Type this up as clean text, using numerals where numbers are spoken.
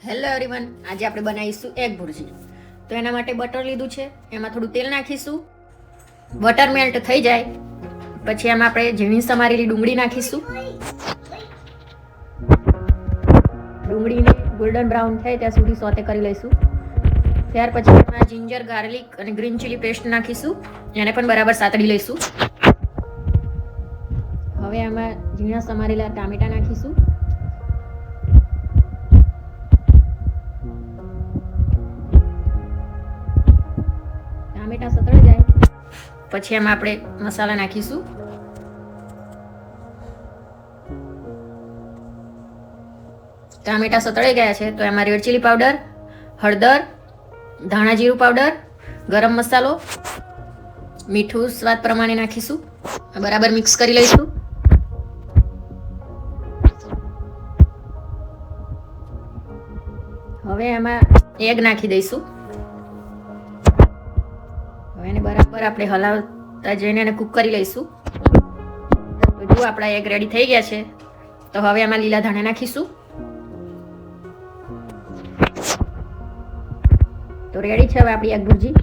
Hello everyone, આજે આપણે બનાવીશું એગ ભુરજી. તો એના માટે બટર લીધું છે, એમાં થોડું તેલ નાખીશું. બટર મેલ્ટ થઈ જાય પછી એમાં આપણે ઝીણી સમારેલી ડુંગળી નાખીશું. ડુંગળીને ગોલ્ડન બ્રાઉન થાય ત્યાં સુધી સોતે કરી લઈશું. ત્યાર પછી એમાં જિંજર, ગાર્લિક અને ગ્રીન ચીલી પેસ્ટ નાખીશું. એને પણ બરાબર સાતડી લઈશું. હવે એમાં ઝીણા સમારેલા ટામેટા નાખીશું. ટામેટા સતળી જાય પછી એમાં આપણે મસાલા નાખીશું. ટામેટા સતળાઈ ગયા છે તો એમાં રેડ ચીલી પાવડર, હળદર, ધાણા જીરું પાવડર, ગરમ મસાલો, મીઠું સ્વાદ પ્રમાણે નાખીશું. બરાબર મિક્સ કરી લઈશું. હવે એમાં એગ નાખી દઈશું. હવે એને બરાબર આપણે હલાવતા જઈને એને કૂક કરી લઈશું. તો જો આપણા એગ રેડી થઈ ગયા છે તો હવે એમાં લીલા ધાણા નાખીશું. તો રેડી છે હવે આપણી એગ ભુરજી.